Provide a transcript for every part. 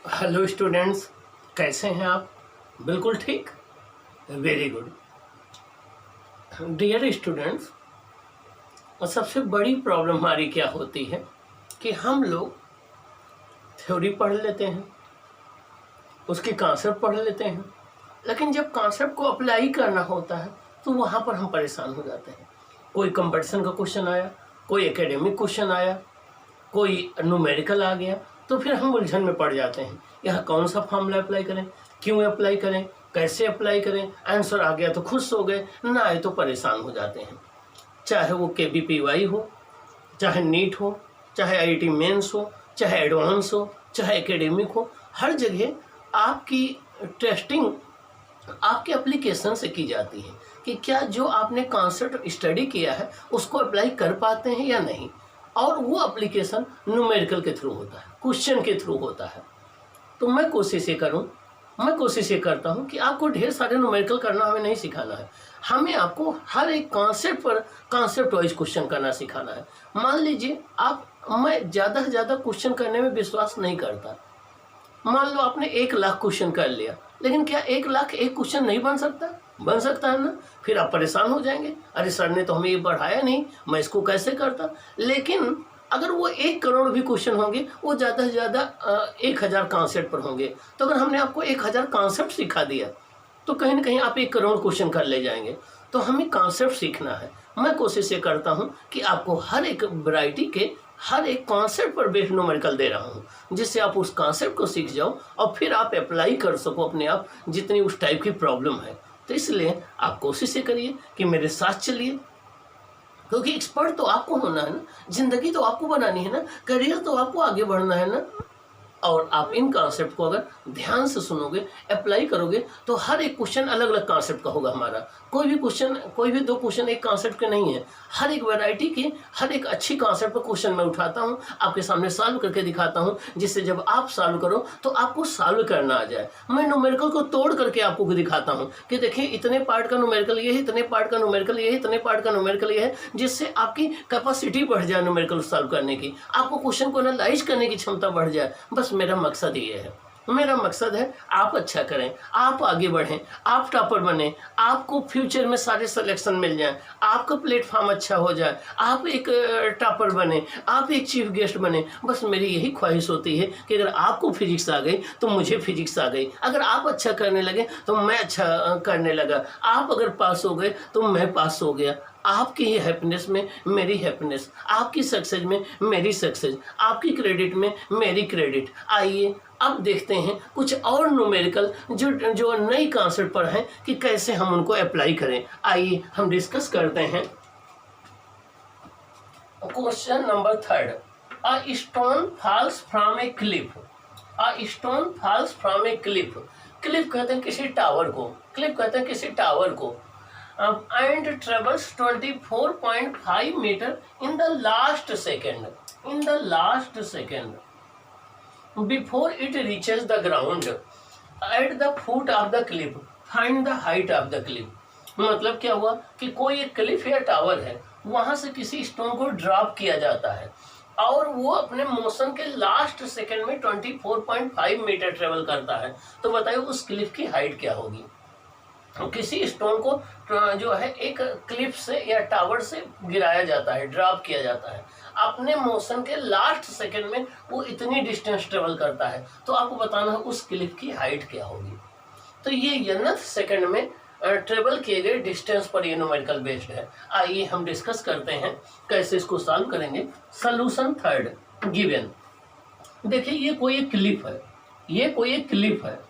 Hello students, कैसे हैं आप? बिल्कुल ठीक, वेरी गुड। डियर स्टूडेंट्स, सबसे बड़ी प्रॉब्लम हमारी क्या होती है कि हम लोग थ्योरी पढ़ लेते हैं, उसके कॉन्सेप्ट पढ़ लेते हैं, लेकिन जब कॉन्सेप्ट को अप्लाई करना होता है तो वहाँ पर हम परेशान हो जाते हैं। कोई कंपटीशन का क्वेश्चन आया, कोई एकेडमिक क्वेश्चन आया, कोई न्यूमेरिकल आ गया, तो फिर हम उलझन में पड़ जाते हैं। यहाँ कौन सा फॉर्मूला अप्लाई करें, क्यों अप्लाई करें, कैसे अप्लाई करें। आंसर आ गया तो खुश हो गए, ना आए तो परेशान हो जाते हैं। चाहे वो KVPY हो, चाहे नीट हो, चाहे IIT मेंस हो, चाहे एडवांस हो, चाहे एकेडमिक हो, हर जगह आपकी टेस्टिंग आपके एप्लीकेशन से की जाती है कि क्या जो आपने कॉन्सेप्ट स्टडी किया है उसको अप्लाई कर पाते हैं या नहीं। और वो एप्लीकेशन न्यूमेरिकल के थ्रू होता है, क्वेश्चन के थ्रू होता है। तो मैं कोशिश ये करता हूँ कि आपको ढेर सारे न्यूमेरिकल करना हमें नहीं सिखाना है, हमें आपको हर एक कॉन्सेप्ट पर कॉन्सेप्ट वाइज क्वेश्चन करना सिखाना है। मान लीजिए मैं ज़्यादा से ज़्यादा क्वेश्चन करने में विश्वास नहीं करता। मान लो आपने 1,00,000 क्वेश्चन कर लिया, लेकिन क्या 1,00,000 एक क्वेश्चन नहीं बन सकता? बन सकता है ना। फिर आप परेशान हो जाएंगे, अरे सर ने तो हमें ये बढ़ाया नहीं, मैं इसको कैसे करता। लेकिन अगर वो 1,00,00,000 भी क्वेश्चन होंगे, वो ज़्यादा से ज़्यादा 1,000 कॉन्सेप्ट पर होंगे। तो अगर हमने आपको 1,000 कॉन्सेप्ट सिखा दिया तो कहीं ना कहीं आप 1,00,00,000 क्वेश्चन कर ले जाएंगे। तो हमें कॉन्सेप्ट सीखना है। मैं कोशिश ये करता हूँ कि आपको हर एक वैरायटी के हर एक कॉन्सेप्ट पर बेस्ड न्यूमेरिकल दे रहा हूँ, जिससे आप उस कॉन्सेप्ट को सीख जाओ और फिर आप अप्लाई कर सको अपने आप जितनी उस टाइप की प्रॉब्लम है। तो इसलिए आप कोशिश ये करिए कि मेरे साथ चलिए, क्योंकि एक्सपर्ट तो आपको होना है ना, जिंदगी तो आपको बनानी है ना, करियर तो आपको आगे बढ़ना है ना। और आप इन कॉन्सेप्ट को अगर ध्यान से सुनोगे, अप्लाई करोगे, तो हर एक क्वेश्चन अलग अलग कॉन्सेप्ट का होगा हमारा। कोई भी दो क्वेश्चन एक कॉन्सेप्ट के नहीं है। हर एक वैरायटी के हर एक अच्छी कॉन्सेप्ट पर क्वेश्चन मैं उठाता हूँ, आपके सामने सॉल्व करके दिखाता हूँ, जिससे जब आप सॉल्व करो तो आपको सॉल्व करना आ जाए। मैं न्यूमेरिकल को तोड़ करके आपको दिखाता हूँ कि देखिए इतने पार्ट का न्यूमेरिकल ये है, इतने पार्ट का न्यूमेरिकल ये है, इतने पार्ट का न्यूमेरिकल ये है, जिससे आपकी कैपेसिटी बढ़ जाए न्यूमेरिकल सॉल्व करने की, आपको क्वेश्चन को एनालाइज करने की क्षमता बढ़ जाए। बस मेरा मकसद ये है। मेरा मकसद है आप अच्छा करें, आप आगे बढ़ें, आप टॉपर बने, आपको फ्यूचर में सारे सिलेक्शन मिल जाएं, आपका प्लेटफॉर्म अच्छा हो जाए, आप एक टॉपर बने, आप एक चीफ गेस्ट बने। बस मेरी यही ख्वाहिश होती है कि अगर आपको फिजिक्स आ गई तो मुझे फिजिक्स आ गई, अगर आप अच्छा करने लगे तो मैं अच्छा करने लगा, आप अगर पास हो गए तो मैं पास हो गया। आपकी हैप्पीनेस में मेरी हैप्पीनेस, आपकी सक्सेस में मेरी सक्सेस, आपकी क्रेडिट में मेरी क्रेडिट। आइए अब देखते हैं कुछ और न्यूमेरिकल जो नई कॉन्सेप्ट पर हैं कि कैसे हम उनको अप्लाई करें। आइए हम डिस्कस करते हैं। Question number 3, a stone falls from A Cliff. A stone falls from A Cliff. Cliff कहते हैं किसी टावर को, क्लिफ कहते हैं किसी टावर को। And travels 24.5 meter in the last second. Before it reaches the ground, at the foot of the cliff, find the height of the cliff. मतलब क्या हुआ कि कोई एक क्लिफ या टावर है, वहां से किसी स्टोन को ड्रॉप किया जाता है और वो अपने मोशन के लास्ट सेकंड में 24.5 मीटर ट्रेवल करता है। तो बताइए उस क्लिफ की हाइट क्या होगी। तो किसी स्टोन को जो है एक क्लिफ से या टावर से गिराया जाता है, ड्रॉप किया जाता है, अपने मोशन के लास्ट सेकंड में वो इतनी डिस्टेंस ट्रेवल करता है। तो आपको बताना है उस क्लिफ की हाइट क्या होगी। तो ये nth सेकंड में ट्रेवल किए गए डिस्टेंस पर ये न्यूमेरिकल बेस्ड है। आइए हम डिस्कस करते हैं कैसे इसको सॉल्व करेंगे। Solution 3 given. देखिए ये कोई एक क्लिफ है,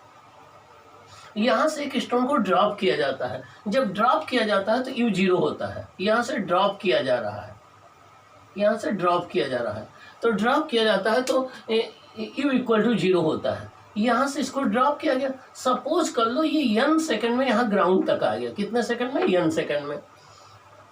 यहाँ से एक स्टोन को ड्रॉप किया जाता है। जब ड्रॉप किया जाता है तो U 0 होता है। यहाँ से ड्रॉप किया जा रहा है, तो ड्रॉप किया जाता है तो U = 0 होता है। यहाँ से इसको ड्रॉप किया गया, सपोज कर लो ये n सेकंड में यहाँ ग्राउंड तक आ गया। कितने सेकंड में? n सेकंड में।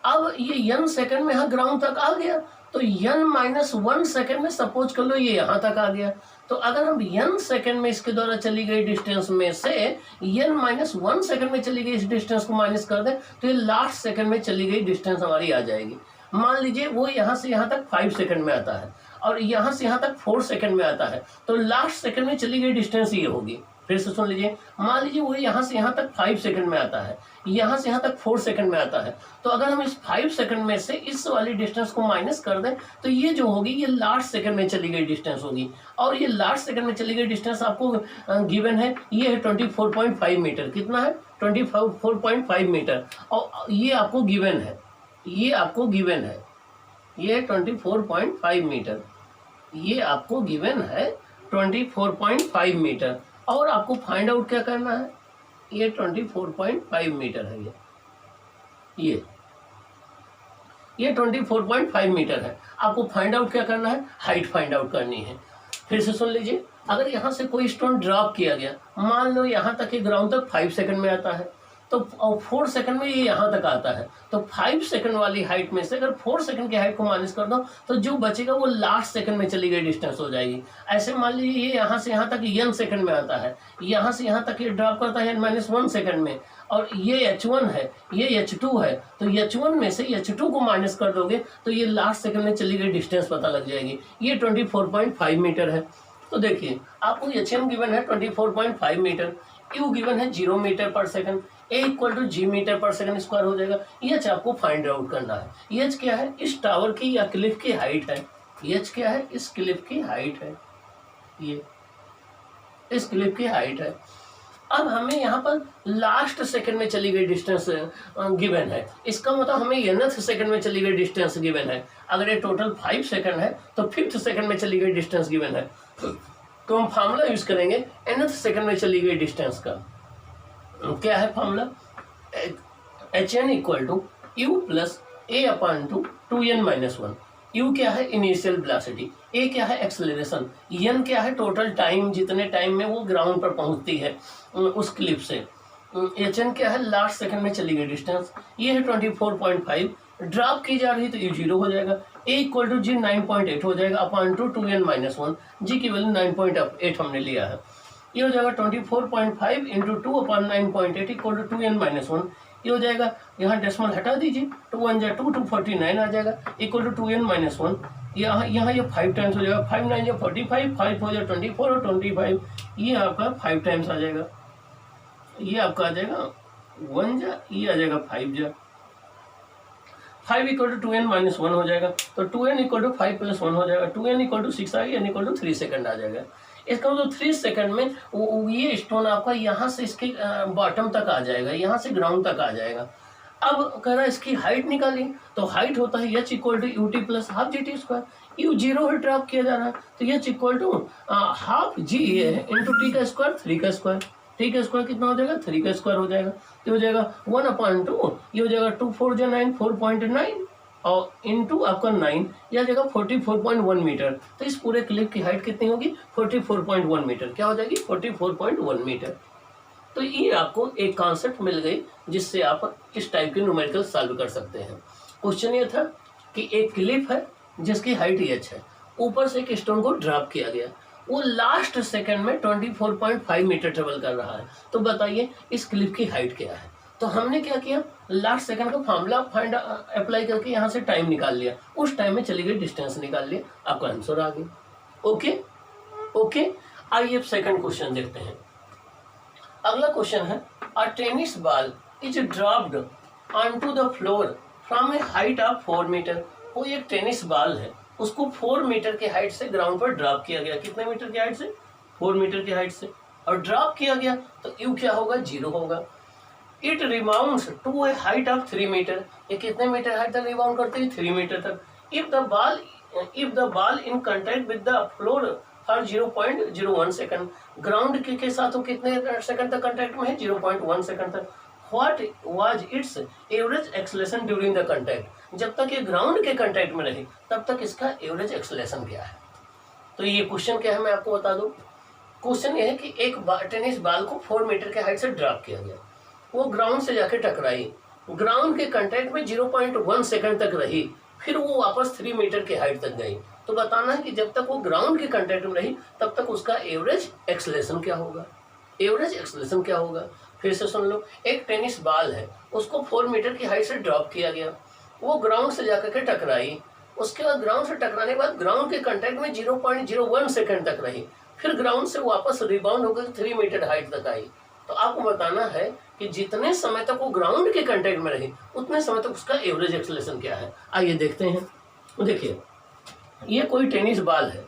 अब ये n सेकंड में यहाँ ग्राउंड तक आ गया, तो n-1 सेकंड में सपोज कर लो ये यहाँ तक आ गया। तो अगर हम n सेकंड में इसके द्वारा चली गई डिस्टेंस में से n-1 सेकंड में चली गई इस डिस्टेंस को माइनस कर दें तो ये लास्ट सेकंड में चली गई डिस्टेंस हमारी आ जाएगी। मान लीजिए वो यहाँ से यहाँ तक 5 सेकंड में आता है। और यहाँ से यहाँ तक 4 सेकंड में आता है, तो लास्ट सेकंड में चली गई डिस्टेंस ये होगी। फिर से सुन लीजिए, मान लीजिए वो यहाँ से यहाँ तक 5 सेकंड में आता है, यहाँ से यहाँ तक 4 सेकंड में आता है, तो अगर हम इस 5 सेकंड में से इस वाली डिस्टेंस को माइनस कर दें तो ये जो होगी ये लास्ट सेकंड में चली गई डिस्टेंस होगी। और ये लास्ट सेकंड में चली गई डिस्टेंस आपको गिवन है, ये है 24.5 मीटर। कितना है? 24.5 मीटर। और ये आपको गिवन है, ये आपको गिवन है, ये 24.5 मीटर, ये आपको गिवन है 24.5 मीटर। और आपको फाइंड आउट क्या करना है? ये 24.5 मीटर है, ये 24.5 मीटर है। आपको फाइंड आउट क्या करना है? हाइट फाइंड आउट करनी है। फिर से सुन लीजिए, अगर यहाँ से कोई स्टोन ड्रॉप किया गया, मान लो यहाँ तक, ये ग्राउंड तक 5 सेकंड में आता है, तो 4 सेकंड में ये यहाँ तक आता है, तो 5 सेकंड वाली हाइट में से अगर 4 सेकंड की हाइट को माइनस कर दो तो जो बचेगा वो लास्ट सेकंड में चली गई डिस्टेंस हो जाएगी। ऐसे मान लीजिए ये यहाँ से यहाँ तक n सेकंड में आता है, यहाँ से यहाँ तक ये ड्रॉप करता है -1 सेकंड में, और ये h1 है, ये h2 है, तो h1 में से h2 को माइनस कर दोगे तो ये लास्ट सेकंड में चली गई डिस्टेंस पता लग जाएगी। ये 24.5 मीटर है। तो देखिए, आपको hm गिवन है 24.5 मीटर, u गिवन है 0 मीटर पर second, a equal to g metre पर सेकंड स्क्वायर हो जाएगा। h आपको फाइंड आउट करना है। h क्या है? इस टावर की या क्लिफ की हाइट है। h क्या है? इस क्लिफ की हाइट है, ये इस क्लिफ की हाइट है। अब हमें यहाँ पर लास्ट सेकंड में चली गई डिस्टेंस गिवन है, इसका मतलब हमें nth सेकंड में चली गई डिस्टेंस गिवन है। अगर ये टोटल 5 सेकंड है तो 5th सेकंड में चली गई डिस्टेंस गिवन है, तो हम फार्मूला यूज करेंगे nth सेकंड में चली गई डिस्टेंस का। क्या है formula? hn equal to you plus a upon two 2n-1। u क्या है? इनिशियल वेलोसिटी, a क्या है? एक्सेलरेशन, n क्या है? टोटल टाइम, जितने टाइम में वो ग्राउंड पर पहुंचती है उस क्लिप से। hn क्या है? लास्ट सेकंड में चली गई डिस्टेंस, ये है 24.5। ड्रॉप की जा रही तो ये 0 हो जाएगा, a इक्वल टू जी 9.8 हो जाएगा अपॉन टू 2n-1। जी की वैल्यू 9.8 हमने लिया है, ये हो जाएगा 24.5 into 2 upon 9.8 equal to 2n-1। ये हो जाएगा, यहाँ डेसिमल हटा दीजिए, 2 1 जा 2 249 आ जाएगा इक्वल टू 2n-1। यहाँ ये 5 टाइम्स हो जाएगा, 5 9 जा 45, 5 हो जाए 24 और 25, ये आपका 5 टाइम्स आ जाएगा। ये आपका आ जाएगा 1 जा, ये आ जाएगा 5 जा, 5 इक्वल टू 2n-1 हो जाएगा, तो 2n इक्वल टू 5 + 1 हो जाएगा, 2n इक्वल टू 6 आ गया, n इक्वल टू 3 सेकंड आ जाएगा। इसका मतलब 3 सेकंड में ये स्टोन आपका यहाँ से इसके बॉटम तक आ जाएगा, यहाँ से ग्राउंड तक आ जाएगा। अब कह रहा है इसकी हाइट निकाली, तो हाइट होता है h equal to ut plus half gt square. U 0 है, ड्रॉप किया जा रहा है, तो h equal to half g into t का स्क्वायर 3 का स्क्वायर। t का स्क्वायर कितना हो जाएगा? 3 का स्क्वायर हो जाएगा, तो हो जाएगा 1/2, ये हो जाएगा 2 4 जा 9 4.9 और इंटू आपका 9, यह जगह 44.1 मीटर। तो इस पूरे क्लिप की हाइट कितनी होगी? 44.1 मीटर। क्या हो जाएगी? 44.1 मीटर। तो ये आपको एक कॉन्सेप्ट मिल गई जिससे आप इस टाइप के न्यूमेरिकल सॉल्व कर सकते हैं। क्वेश्चन ये था कि एक क्लिप है जिसकी हाइट h है, ऊपर से एक स्टोन को ड्रॉप किया गया, वो लास्ट सेकंड में 24.5 मीटर ट्रेवल कर रहा है, तो बताइए इस क्लिप की हाइट क्या है? तो हमने क्या किया, लास्ट सेकंड का फॉर्मूला फाइंड अप्लाई करके यहाँ से टाइम निकाल लिया, उस टाइम में चली गई डिस्टेंस निकाल लिया, आपका आंसर आ गया। ओके, आइए अब सेकंड क्वेश्चन देखते हैं। अगला क्वेश्चन है, a tennis ball is dropped onto the floor from a height of 4 metre. कोई एक टेनिस बॉल है, उसको 4 मीटर की हाइट से ग्राउंड पर ड्रॉप किया गया। कितने मीटर की हाइट से? 4 मीटर की हाइट से, और ड्रॉप किया गया तो यू क्या होगा? 0 होगा। It rebounds to a height of 3 metre. ये कितने मीटर हाइट तक रिबाउंड करते हैं? 3 मीटर तक। If the ball in contact with the floor for 0.01 second, ground के साथ वो कितने सेकंड तक कांटेक्ट में है? 0.1 सेकंड तक। What was it's average acceleration during the contact? जब तक ये ग्राउंड के कांटेक्ट में रही तब तक इसका एवरेज एक्सेलरेशन क्या है? तो ये क्वेश्चन क्या है मैं आपको बता दूं। क्वेश्चन ये है कि एक टेनिस बॉल को 4 मीटर के हाइट से ड्रॉप किया गया, वो ग्राउंड से जाके टकराई, ग्राउंड के कांटेक्ट में 0.1 सेकंड तक रही, फिर वो वापस 3 मीटर की हाइट तक गई। तो बताना है कि जब तक वो ग्राउंड के कांटेक्ट में रही तब तक उसका एवरेज एक्सेलरेशन क्या होगा? एवरेज एक्सेलरेशन क्या होगा? फिर से सुन लो, एक टेनिस बॉल है, उसको 4 मीटर की हाइट से ड्रॉप किया गया, वो ग्राउंड से जाकर के टकराई, उसके बाद ग्राउंड से टकराने के बाद ग्राउंड के कांटेक्ट में 0.01 सेकंड तक रही, फिर ग्राउंड से वापस रिबाउंड होकर 3 मीटर हाइट तक आई। तो आपको बताना है कि जितने समय तक वो ग्राउंड के कांटेक्ट में रही उतने समय तक उसका एवरेज एक्सेलरेशन क्या है। आइए देखते हैं। देखिए, ये कोई टेनिस बॉल है,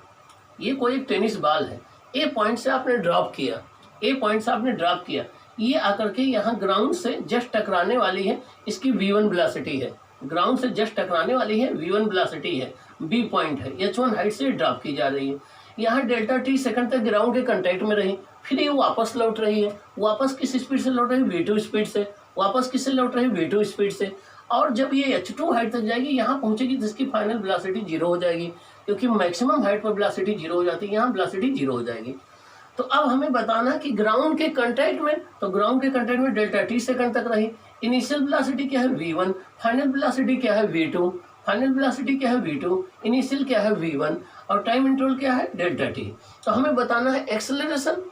ये कोई एक टेनिस बॉल है। ए पॉइंट से आपने ड्रॉप किया, ए पॉइंट से आपने ड्रॉप किया, ये आकर के यहाँ ग्राउंड से जस्ट टकराने वाली है, इसकी v1 वेलोसिटी है, ग्राउंड से जस्ट टकराने वाली है, v1 वेलोसिटी है, बी पॉइंट है, h1 हाइट से ड्रॉप की जा रही है। यहाँ डेल्टा टी सेकंड तक ग्राउंड के कांटेक्ट में रही, फिर ये वापस लौट रही है, वापस किस स्पीड से लौट रही है, v2 स्पीड से, वापस किससे लौट रही है, v2 स्पीड से। और जब ये h2 हाइट तक जाएगी, यहाँ पहुंचेगी तो इसकी फाइनल वेलोसिटी 0 हो जाएगी, क्योंकि मैक्सिमम हाइट पर वेलोसिटी 0 हो जाती है, यहाँ वेलोसिटी 0 हो जाएगी। तो अब हमें बताना कि ग्राउंड के कांटेक्ट में, तो ग्राउंड के कांटेक्ट में डेल्टा टी सेकंड तक रही, इनिशियल वेलोसिटी क्या है v1, फाइनल वेलोसिटी क्या है v2, फाइनल वेलोसिटी क्या है v2, इनिशियल क्या है v1 और टाइम इंटरवल क्या है डेल्टा टी। तो हमें बताना है एक्सेलरेशन।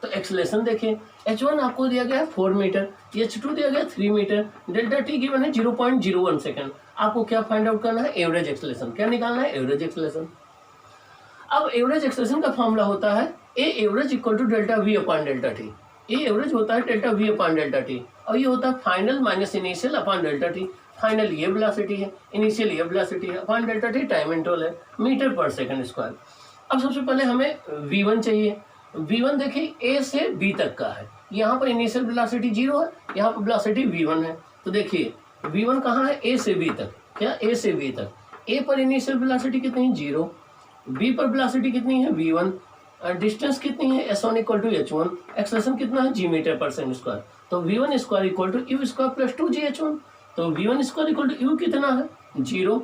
तो एक्सेलरेशन देखिए, h1 आपको दिया गया है 4 मीटर, h2 दिया गया है 3 मीटर, डेल्टा टी गिवन है 0.01 सेकंड। आपको क्या फाइंड आउट करना है, एवरेज एक्सेलरेशन। क्या निकालना है, एवरेज एक्सेलरेशन। अब एवरेज एक्सेलरेशन का फॉर्मूला होता है A average equal to delta V upon delta T. A average होता है delta V upon delta T, और ये होता है final minus initial upon delta T. Final ये वेलोसिटी है, इनिशियल ये वेलोसिटी है, upon delta T time interval है, मीटर पर सेकंड स्क्वायर। अब सबसे पहले हमें v1 चाहिए। v1 देखिए a से b तक का है, यहाँ पर इनिशियल वेलोसिटी 0 है, यहाँ पर वेलोसिटी v1 है। तो देखिए v1 कहाँ है, a से b तक, क्या a से b तक। a पर इनिशियल वेलोसिटी कितनी है 0, b पर वेलोसिटी कितनी है v1, डिस्टेंस कितनी है s1 equal to h1, acceleration कितना है g मीटर पर सेकंड स्क्वायर। तो v1 square equal to u square plus 2gh1। तो v1 square equal to u कितना है 0,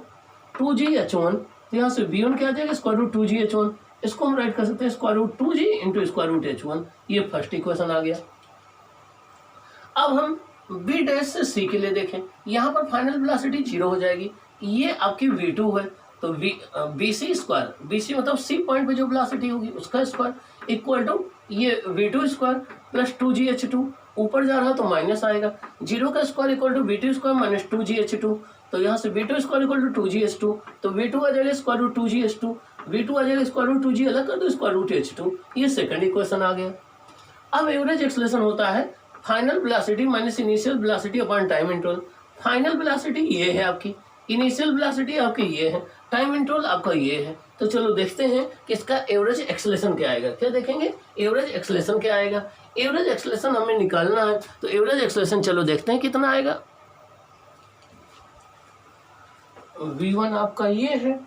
2gh1। तो यहाँ से v1 क्या आ जाएगा, स्क्वायर रूट 2gh1। इसको हम राइट कर सकते हैं square root 2g into square root h1। ये फर्स्ट इक्वेशन आ गया। अब हम b डैश से c के लिए देखें, यहाँ पर फाइनल वेलोसिटी 0 हो जाएगी, ये आपकी v2 है। तो bc स्क्वायर, bc मतलब c पॉइंट पे जो वेलोसिटी होगी उसका स्क्वायर इक्वल टू ये v2 स्क्वायर प्लस 2gh2, ऊपर जा रहा तो माइनस आएगा, 0 का square equal to v2 square minus 2gh2। तो यहाँ से v2 square equal to 2gh2, तो v2 आ जाएगा स्क्वायर रूट 2gh2, v2 आ जाएगा स्क्वायर रूट 2g, अलग कर दो स्क्वायर रूट h2। ये सेकंड इक्वेशन आ गया। अब एवरेज एक्सेलरेशन होता है final velocity minus initial velocity upon time interval. Final velocity ये है आपकी, इनिशियल वेलोसिटी आपकी ये है, टाइम इंटरवल आपका ये है। तो चलो देखते हैं कि इसका एवरेज एक्सेलरेशन क्या आएगा। क्या देखेंगे, एवरेज एक्सेलरेशन क्या आएगा। एवरेज एक्सेलरेशन हमें निकालना है, तो एवरेज एक्सेलरेशन चलो देखते हैं कितना आएगा। v1 आपका ये है,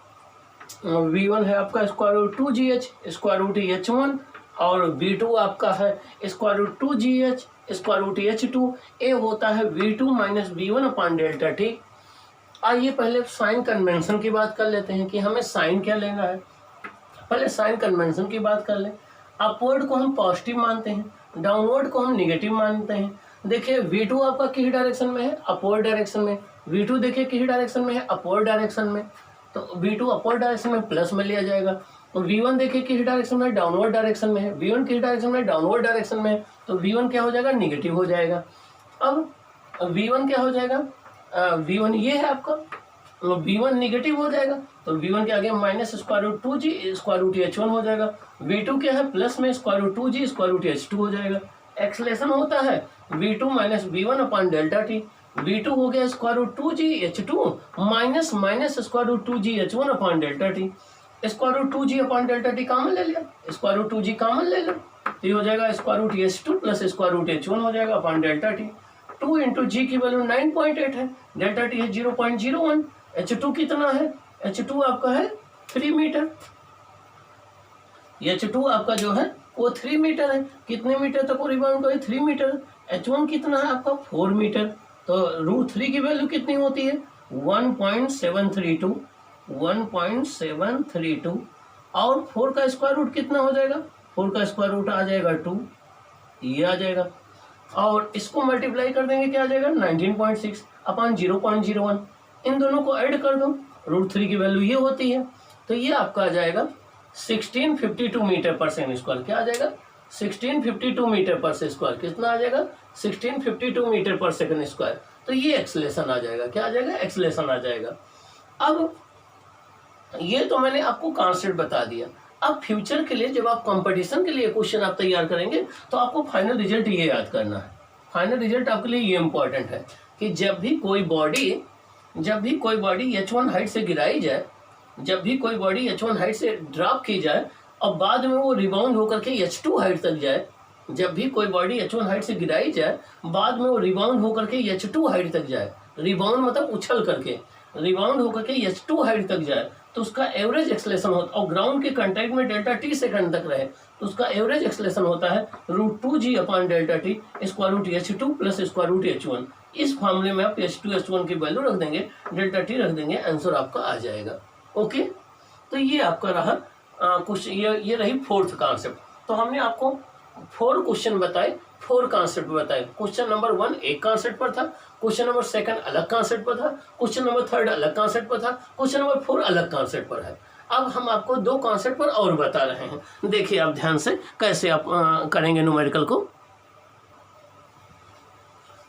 v1 है आपका square root 2gh square root h1, और v2 आपका है square root 2gh square root h2। A होता है v2 minus v1 upon delta T. आइए पहले साइन कन्वेंशन की बात कर लेते हैं कि हमें साइन क्या लेना है। पहले साइन कन्वेंशन की बात कर ले। अपवर्ड को हम पॉजिटिव मानते हैं, डाउनवर्ड को हम निगेटिव मानते हैं। देखिए v2 आपका किस डायरेक्शन में है, अपवर्ड डायरेक्शन में। v2 देखिए किस डायरेक्शन में है, अपवर्ड डायरेक्शन में। तो v2 अपवर्ड डायरेक्शन में प्लस में लिया जाएगा। तो v1 देखिए किस डायरेक्शन में, डाउनवर्ड डायरेक्शन में है। v1 किस डायरेक्शन में, डाउनवर्ड डायरेक्शन में। तो v1 क्या हो जाएगा, निगेटिव हो जाएगा। अब v1 क्या हो जाएगा, v1 ये है आपका, v1 निगेटिव हो जाएगा। तो v1 के आगे minus square root 2g square root h1 हो जाएगा। v2 क्या है, प्लस में square root 2g square root h2 हो जाएगा। एक्सेलरेशन होता है v2 minus v1 upon delta T. v2 हो गया square root 2g h2 minus minus square root 2g h1 upon delta T. Square root 2g upon delta T common ले लिया, square root 2g common ले लो, तो ये हो जाएगा square root h2 plus square root h1 हो जाएगा upon delta T. 2 into G की वैल्यू 9.8 है, डेल्टा टी है 0.01, h2 कितना है, h2 आपका है 3 मीटर। h2 आपका जो है वो 3 मीटर है। कितने मीटर तक वो रिबाउंड करे, 3 मीटर। h1 कितना है आपका 4 मीटर। तो रूट 3 की वैल्यू कितनी होती है 1.732, 1.732। और 4 का स्क्वायर रूट कितना हो जाएगा, 4 का स्क्वायर रूट आ जाएगा 2, ये आ जाएगा। और इसको मल्टीप्लाई कर देंगे, क्या आ जाएगा 19.6 अपॉन 0.01। इन दोनों को ऐड कर दो, रूट 3 की वैल्यू ये होती है। तो ये आपका आ जाएगा 1652 मीटर पर सेकंड स्क्वायर। क्या आ जाएगा 1652 मीटर पर सेकंड स्क्वायर। कितना आ जाएगा 1652 मीटर पर सेकंड स्क्वायर। तो ये एक्सेलरेशन आ जाएगा। क्या आ जाएगा, एक्सेलरेशन आ जाएगा। अब ये तो मैंने आपको कॉन्सेप्ट बता दिया। अब फ्यूचर के लिए जब आप कंपटीशन के लिए क्वेश्चन आप तैयार करेंगे तो आपको फाइनल रिजल्ट ये याद करना है। फाइनल रिजल्ट आपके लिए ये इंपॉर्टेंट है कि जब भी कोई बॉडी h1 हाइट से गिराई जाए, जब भी कोई बॉडी h1 हाइट से ड्रॉप की जाए और बाद में वो रिबाउंड होकर के h2 हाइट तक जाए, जब भी कोई बॉडी h1 हाइट से गिराई जाए बाद में वो रिबाउंड होकर के h2 हाइट तक जाए, रिबाउंड मतलब उछल करके रिबाउंड होकर के h2 हाइट तक जाए, तो उसका एवरेज एक्सेलेरेशन होता और ग्राउंड के कांटेक्ट में डेल्टा टी सेकंड तक रहे तो उसका एवरेज एक्सेलेरेशन होता है √2g upon delta T square root h2 plus square root h1। इस फॉर्मूले में आप h2 h1 की वैल्यू रख देंगे, डेल्टा टी रख देंगे, आंसर आपका आ जाएगा। ओके, तो ये आपका रहा कुछ ये रही फोर्थ कॉन्सेप्ट। तो हमने आपको 4 क्वेश्चन बताए, 4 कॉन्सेप्ट बताए। क्वेश्चन नंबर 1 एक कॉन्सेप्ट पर था, क्वेश्चन नंबर 2 अलग कॉन्सेप्ट पर था, क्वेश्चन नंबर 3 अलग कॉन्सेप्ट पर था, क्वेश्चन नंबर 4 अलग कॉन्सेप्ट पर है। अब हम आपको 2 कॉन्सेप्ट पर और बता रहे हैं। देखिए आप ध्यान से कैसे आप करेंगे न्यूमेरिकल को।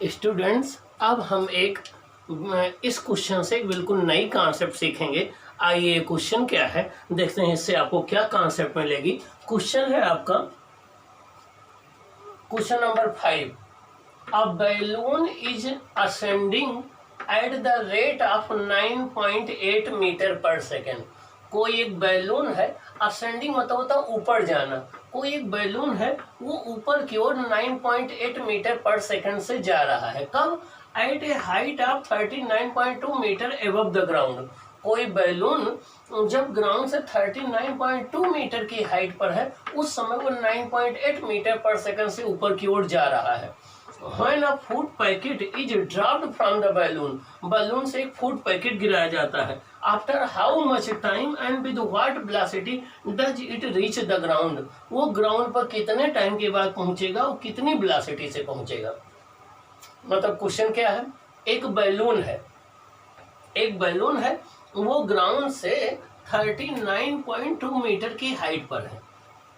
स्टूडेंट्स, अब हम इस क्वेश्चन से एक बिल्कुल नई कॉन्सेप्ट सीखेंगे। आइए क्वेश्चन क्या है देखते हैं, इससे आपको क्या कॉन्सेप्ट मिलेगी। क्वेश्चन है आपका question number 5। A balloon is ascending at the rate of 9.8 metre per second. कोई एक बैलून है, असेंडिंग मतलब होता है ऊपर जाना। कोई एक बैलून है वो ऊपर की ओर 9.8 मीटर पर सेकेंड से जा रहा है। कब? At a height of 39.2 metre above the ground. कोई बैलून जब ग्राउंड से 39.2 मीटर की हाइट पर है उस समय वो 9.8 मीटर पर सेकंड से ऊपर की ओर जा रहा है। When a food packet is dropped from the balloon, balloon से एक फूड पैकेट गिराया जाता है। After how much time and with what velocity does it reach the ground? वो ग्राउंड पर कितने टाइम के बाद पहुंचेगा और कितनी वेलोसिटी से पहुंचेगा। मतलब क्वेश्चन क्या है, एक बैलून है वो ग्राउंड से 39.2 मीटर की हाइट पर है।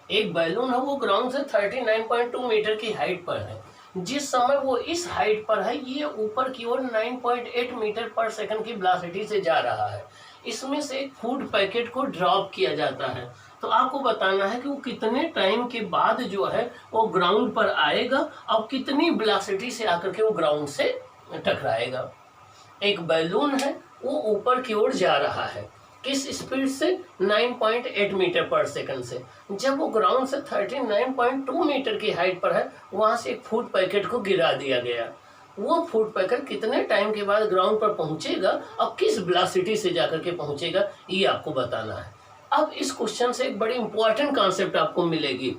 एक बैलून है वो ग्राउंड से 39.2 मीटर की हाइट पर है। जिस समय वो इस हाइट पर है ये ऊपर की ओर 9.8 मीटर पर सेकंड की वेलोसिटी से जा रहा है। इसमें से एक फूड पैकेट को ड्रॉप किया जाता है। तो आपको बताना है कि वो कितने टाइम के बाद जो है वो ग्राउंड पर आएगा और कितनी वेलोसिटी से आकर के वो ग्राउंड से टकराएगा। एक बैलून है वो ऊपर की ओर जा रहा है, किस स्पीड से? 9.8 मीटर पर सेकंड से। जब वो ग्राउंड से 39.2 मीटर की हाइट पर है वहां से एक फूड पैकेट को गिरा दिया गया। वो फूड पैकेट कितने टाइम के बाद ग्राउंड पर पहुंचेगा और किस वेलोसिटी से जाकर के पहुंचेगा ये आपको बताना है। अब इस क्वेश्चन से एक बड़ी इंपॉर्टेंट कॉन्सेप्ट आपको मिलेगी।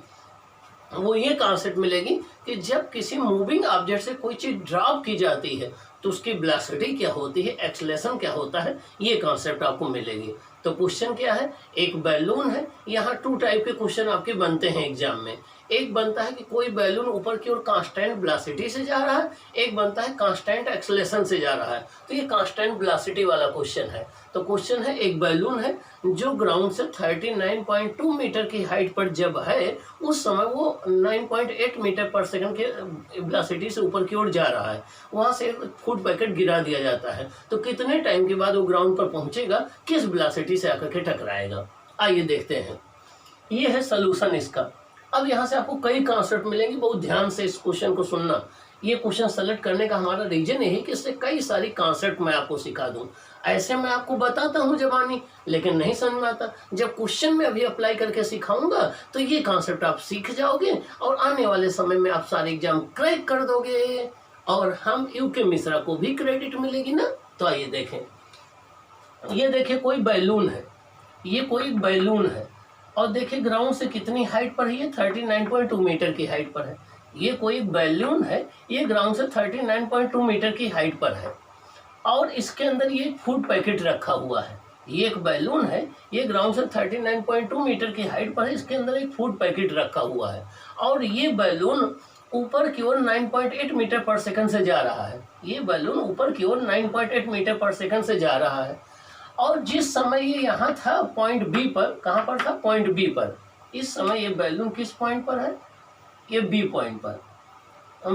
वो ये कॉन्सेप्ट मिलेगी कि जब किसी मूविंग ऑब्जेक्ट से कोई चीज ड्रॉप की जाती है तो उसकी वेलोसिटी क्या होती है, एक्सेलरेशन क्या होता है, ये कॉन्सेप्ट आपको मिलेगी। तो क्वेश्चन क्या है, एक बैलून है। यहाँ 2 टाइप के क्वेश्चन आपके बनते हैं एग्जाम में। एक बनता है कि कोई बैलून ऊपर की ओर कांस्टेंट वेलोसिटी से जा रहा है, एक बनता है कांस्टेंट एक्सेलरेशन से जा रहा है। तो ये कांस्टेंट वेलोसिटी वाला क्वेश्चन है। तो क्वेश्चन है एक बैलून है जो ग्राउंड से 39.2 मीटर की हाइट पर जब है उस समय वो 9.8 मीटर पर सेकंड के वेलोसिटी से ऊपर की ओर जा रहा है। वहां से फूड पैकेट गिरा दिया जाता है। तो कितने टाइम के बाद वो ग्राउंड पर पहुंचेगा, किस वेलोसिटी से आकर के टकराएगा। आइए देखते हैं, ये है सोल्यूशन इसका। अब यहाँ से आपको कई कॉन्सेप्ट मिलेंगे, बहुत ध्यान से इस क्वेश्चन को सुनना। ये क्वेश्चन सेलेक्ट करने का हमारा रीजन यही कि इससे कई सारी कॉन्सेप्ट मैं आपको सिखा दूं। ऐसे मैं आपको बताता हूँ जबानी, लेकिन नहीं समझ में आता। जब क्वेश्चन में अभी अप्लाई करके सिखाऊंगा तो ये कॉन्सेप्ट आप सीख जाओगे और आने वाले समय में आप सारे एग्जाम क्रैक कर दोगे और हम यूके मिश्रा को भी क्रेडिट मिलेगी ना। तो आइए देखें, ये देखिए कोई बैलून है, ये कोई बैलून है और देखिए ग्राउंड से कितनी हाइट पर है, ये 39.2 मीटर की हाइट पर है। ये कोई बैलून है, ये ग्राउंड से 39.2 मीटर की हाइट पर है और इसके अंदर ये फूड पैकेट रखा हुआ है। ये एक बैलून है, ये ग्राउंड से 39.2 मीटर की हाइट पर है, इसके अंदर एक फूड पैकेट रखा हुआ है और ये बैलून ऊपर की ओर 9.8 मीटर पर सेकंड से जा रहा है। ये बैलून ऊपर की ओर 9.8 मीटर पर सेकंड से जा रहा है और जिस समय ये यहाँ था पॉइंट बी पर, कहाँ पर था? पॉइंट बी पर। इस समय ये बैलून किस पॉइंट पर है? ये बी पॉइंट पर।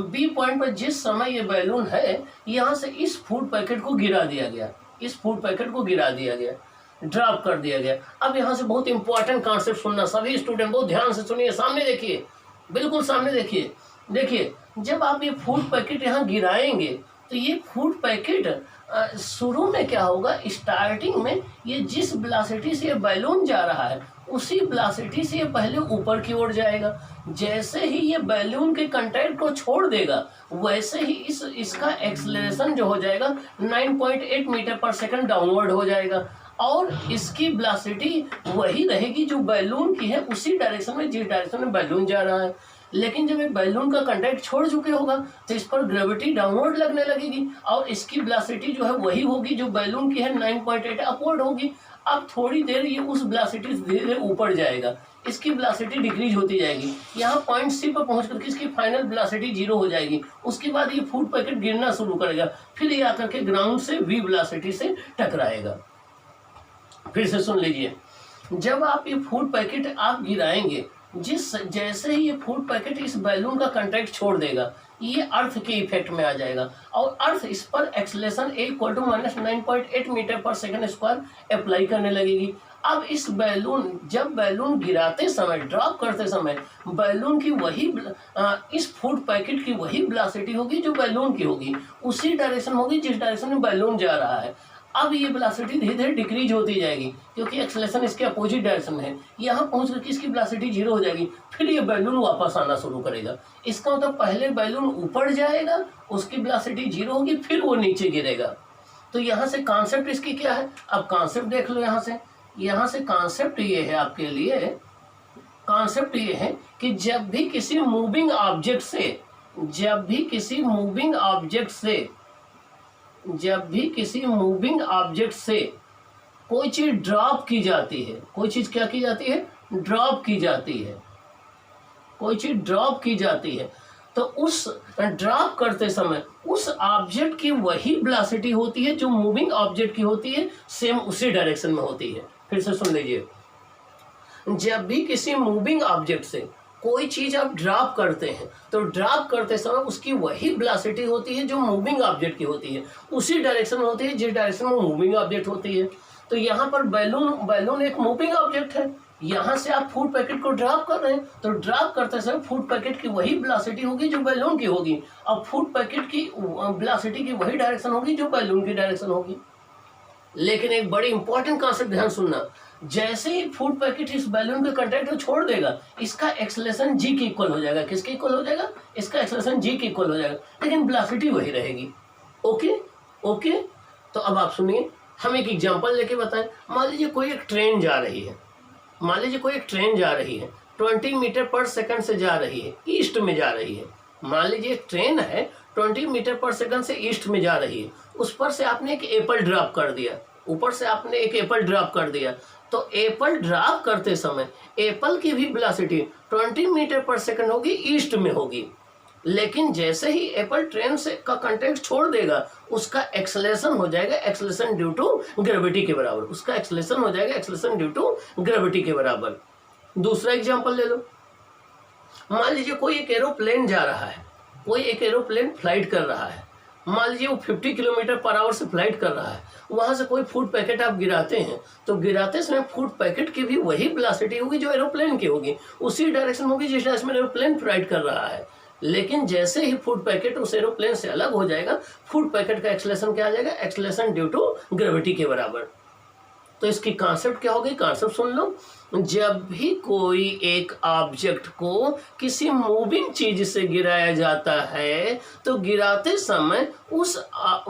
बी पॉइंट पर जिस समय ये बैलून है यहाँ से इस फूड पैकेट को गिरा दिया गया, इस फूड पैकेट को गिरा दिया गया। ड्रॉप कर दिया गया। अब यहाँ से बहुत इंपॉर्टेंट कॉन्सेप्ट सुनना, सभी स्टूडेंट बहुत ध्यान से सुनिए, सामने देखिए, बिल्कुल सामने देखिए। देखिए, जब आप ये फूड पैकेट यहाँ गिराएंगे तो ये फूड पैकेट शुरू में क्या होगा, स्टार्टिंग में ये जिस वेलोसिटी से ये बैलून जा रहा है उसी वेलोसिटी से ये पहले ऊपर की ओर जाएगा। जैसे ही ये बैलून के कंटेंट को छोड़ देगा वैसे ही इसका एक्सेलरेशन जो हो जाएगा 9.8 मीटर पर सेकंड डाउनवर्ड हो जाएगा, और इसकी वेलोसिटी वही रहेगी जो बैलून की है, उसी डायरेक्शन में जिस डायरेक्शन में बैलून जा रहा है। लेकिन जब ये बैलून का कंटेंट छोड़ चुके होगा तो इस पर ग्रेविटी डाउनवर्ड लगने लगेगी और इसकी वेलोसिटी जो है वही होगी जो बैलून की है 9.8 अपवर्ड होगी। अब थोड़ी देर ये उस वेलोसिटी से धीरे धीरे ऊपर जाएगा, इसकी वेलोसिटी डिक्रीज होती जाएगी, यहाँ पॉइंट सी पर पहुँच करके इसकी फाइनल वेलोसिटी 0 हो जाएगी। उसके बाद ये फूड पैकेट गिरना शुरू करेगा, फिर ये आकर के ग्राउंड से v वेलोसिटी से टकराएगा। फिर से सुन लीजिए, जब आप ये फूड पैकेट आप गिराएंगे, जैसे ही ये फूड पैकेट इस बैलून का कंटेंट छोड़ देगा ये अर्थ के इफेक्ट में आ जाएगा और अर्थ इस पर एक्सेलरेशन -9.8 मीटर पर सेकंड स्क्वायर अप्लाई करने लगेगी। अब इस बैलून, जब बैलून गिराते समय, ड्रॉप करते समय बैलून की वही इस फूड पैकेट की वही वेलोसिटी होगी जो बैलून की होगी, उसी डायरेक्शन होगी जिस डायरेक्शन में बैलून जा रहा है। अब ये वेलोसिटी धीरे धीरे डिक्रीज होती जाएगी क्योंकि एक्सेलरेशन इसके अपोजिट डायरेक्शन में है। यहाँ पहुँच करके इसकी वेलोसिटी 0 हो जाएगी, फिर ये बैलून वापस आना शुरू करेगा। इसका मतलब पहले बैलून ऊपर जाएगा, उसकी वेलोसिटी 0 होगी, फिर वो नीचे गिरेगा। तो यहाँ से कॉन्सेप्ट इसकी क्या है, अब कॉन्सेप्ट देख लो। यहाँ से कॉन्सेप्ट ये है आपके लिए, कॉन्सेप्ट ये है कि जब भी किसी मूविंग ऑब्जेक्ट से कोई चीज ड्रॉप की जाती है, कोई चीज क्या की जाती है, ड्रॉप की जाती है, कोई चीज ड्रॉप की जाती है, तो उस ड्रॉप करते समय उस ऑब्जेक्ट की वही वेलोसिटी होती है जो मूविंग ऑब्जेक्ट की होती है, सेम उसी डायरेक्शन में होती है। फिर से सुन लीजिए, जब भी किसी मूविंग ऑब्जेक्ट से कोई चीज आप ड्रॉप करते हैं तो ड्रॉप करते समय उसकी वही वेलोसिटी होती है जो मूविंग ऑब्जेक्ट की होती है, उसी डायरेक्शन में होती है जिस डायरेक्शन में मूविंग ऑब्जेक्ट होती है। तो यहाँ पर बैलून एक मूविंग ऑब्जेक्ट है, यहाँ से आप फूड पैकेट को ड्रॉप कर रहे हैं तो ड्रॉप करते समय फूड पैकेट की वही वेलोसिटी होगी जो बैलून की होगी, और फूड पैकेट की वेलोसिटी की वही डायरेक्शन होगी जो बैलून की डायरेक्शन होगी। लेकिन एक बड़ी इंपॉर्टेंट कॉन्सेप्ट ध्यान सुनना, जैसे ही फूड पैकेट इस बैलून के कंटेंट को छोड़ देगा इसका एक्सेलरेशन g के इक्वल हो जाएगा। किसके इक्वल हो जाएगा, इसका एक्सेलरेशन g के इक्वल हो जाएगा, लेकिन वेलोसिटी वही रहेगी। ओके। तो अब आप सुनिए, हम एक एग्जांपल लेके बताएं। मान लीजिए कोई एक ट्रेन जा रही है, 20 मीटर पर सेकंड से जा रही है, ईस्ट में जा रही है। मान लीजिए एक ट्रेन है 20 मीटर पर सेकंड से ईस्ट में जा रही है, उस पर से आपने एक एप्पल ड्रॉप कर दिया, ऊपर से आपने एक एप्पल ड्रॉप कर दिया, तो एप्पल ड्रॉप करते समय एप्पल की भी वेलोसिटी 20 मीटर पर सेकंड होगी, ईस्ट में होगी। लेकिन जैसे ही एप्पल ट्रेन से का कंटेंट छोड़ देगा उसका एक्सेलरेशन हो जाएगा एक्सेलरेशन ड्यू टू ग्रेविटी के बराबर, उसका एक्सेलरेशन हो जाएगा एक्सेलरेशन ड्यू टू ग्रेविटी के बराबर। दूसरा एग्जांपल ले लो, मान लीजिए कोई एक एरोप्लेन जा रहा है, कोई एक एरोप्लेन फ्लाइट कर रहा है, मान लीजिए वो 50 किलोमीटर पर आवर से फ्लाइट कर रहा है, वहाँ से कोई फूड पैकेट आप गिराते हैं तो गिराते समय फूड पैकेट की भी वही वेलोसिटी होगी जो एरोप्लेन की होगी, उसी डायरेक्शन होगी जिस डायरेक्शन में एरोप्लेन फ्लाइट कर रहा है। लेकिन जैसे ही फूड पैकेट उस एरोप्लेन से अलग हो जाएगा फूड पैकेट का एक्सेलरेशन क्या आ जाएगा, एक्सेलरेशन ड्यू टू ग्रेविटी के बराबर। तो इसकी कॉन्सेप्ट क्या होगी, कॉन्सेप्ट सुन लो। जब भी कोई एक ऑब्जेक्ट को किसी मूविंग चीज से गिराया जाता है तो गिराते समय उस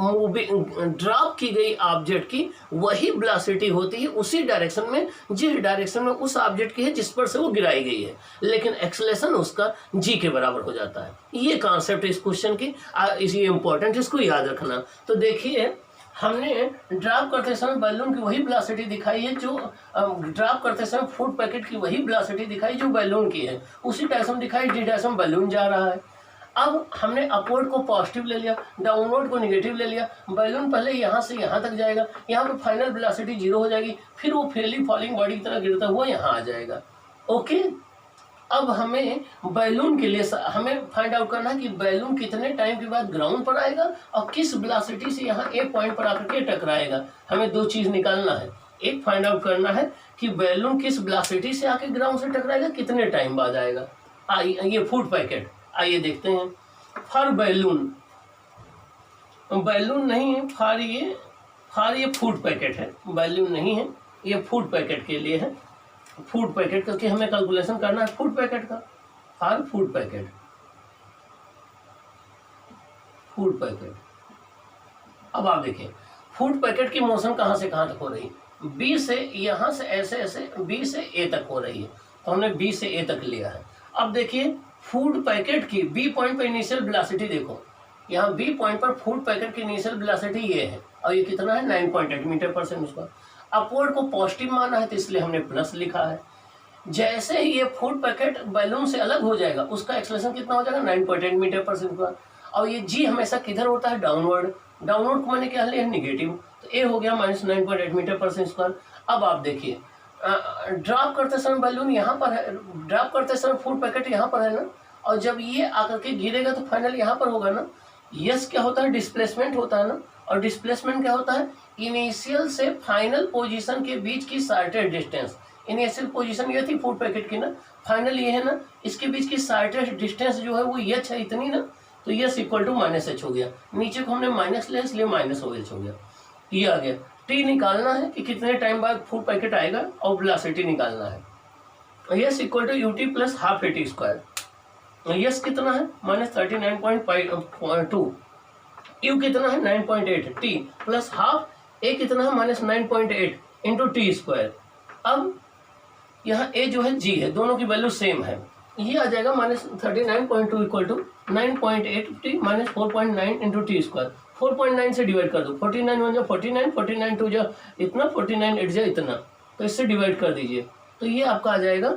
मूविंग ड्रॉप की गई ऑब्जेक्ट की वही वेलोसिटी होती है उसी डायरेक्शन में जिस डायरेक्शन में उस ऑब्जेक्ट की है जिस पर से वो गिराई गई है, लेकिन एक्सेलरेशन उसका g के बराबर हो जाता है। ये कॉन्सेप्ट इस क्वेश्चन की इसी इम्पोर्टेंट, इसको याद रखना। तो देखिए, हमने ड्रॉप करते समय बैलून की वही वेलोसिटी दिखाई है जो ड्रॉप करते समय फूड पैकेट की वही वेलोसिटी दिखाई जो बैलून की है, उसी डायरेक्शन दिखाई जिस डायरेक्शन में बैलून जा रहा है। अब हमने अपवर्ड को पॉजिटिव ले लिया, डाउनवर्ड को नेगेटिव ले लिया। बैलून पहले यहाँ से यहाँ तक जाएगा, यहाँ पे फाइनल वेलोसिटी 0 हो जाएगी, फिर वो फ्रीली फॉलिंग बॉडी की तरह गिरता हुआ यहाँ आ जाएगा। ओके, अब हमें बैलून के लिए हमें फाइंड आउट करना है कि बैलून कितने टाइम के बाद ग्राउंड पर आएगा और किस वेलोसिटी से यहाँ ए पॉइंट पर आकर के टकराएगा। हमें दो चीज़ निकालना है, एक फाइंड आउट करना है कि बैलून किस वेलोसिटी से आके ग्राउंड से टकराएगा, कितने टाइम बाद आएगा। ये फूड पैकेट, आइए देखते हैं। फॉर बैलून, बैलून नहीं है, फॉर ये फूड पैकेट है, बैलून नहीं है, ये फूड पैकेट के लिए है। फूड पैकेट क्योंकि हमें कैलकुलेशन करना है फूड पैकेट का। For food packet, food packet. अब आप देखिए फूड पैकेट की मोशन कहाँ से कहाँ तक हो रही है, बी से यहाँ से ऐसे ऐसे बी से ए तक हो रही है, तो हमने बी से ए तक लिया है। अब देखिए फूड पैकेट की बी पॉइंट पर इनिशियल वेलोसिटी देखो, यहाँ बी पॉइंट पर फूड पैकेट की इनिशियल वेलोसिटी ये है और ये कितना है 9.8 मीटर पर सेकंड। उसका अपवर्ड को पॉजिटिव माना है तो इसलिए हमने प्लस लिखा है। जैसे ही ये फूड पैकेट बैलून से अलग हो जाएगा उसका एक्सेलरेशन कितना हो जाएगा 9.8 मीटर पर सेकंड। और ये जी हमेशा किधर होता है, डाउनवर्ड। डाउनवर्ड को मैंने क्या लिया है नेगेटिव, तो ए हो गया -9.8 मीटर पर सेकंड। अब आप देखिए ड्रॉप करते समय बैलून यहाँ पर है, ड्रॉप करते समय फूड पैकेट यहाँ पर है ना, और जब ये आकर के गिरेगा तो फाइनल यहाँ पर होगा ना। यस क्या होता है, डिस्प्लेसमेंट होता है ना, और डिस्प्लेसमेंट क्या होता है, इनिशियल से फाइनल पोजीशन के बीच की शार्टेस्ट डिस्टेंस। इनिशियल पोजीशन ये थी फूड पैकेट की ना, फाइनल ये है ना, इसके बीच की शार्टेस्ट डिस्टेंस जो है वो एच है इतनी ना, तो यस इक्वल टू -h हो गया। नीचे को हमने माइनस लिया इसलिए -OH हो गया। ये आ गया। टी निकालना है कि कितने टाइम बाद फूड पैकेट आएगा और वेलोसिटी निकालना है। S equal to UT plus half AT square. S कितना है -39.2, यू कितना है 9.8, टी प्लस हाफ ए कितना है -9.8 इंटू टी स्क्वायर। अब यहाँ ए जो है जी है, दोनों की वैल्यू सेम है, ये आ जाएगा -39.2 equal to 9.8 T minus 4.9 into T square. 4.9 से डिवाइड कर दो, 49 1 जो 49, 49 2 जो इतना, 49 8 जो इतना, तो इससे डिवाइड कर दीजिए, तो ये आपका आ जाएगा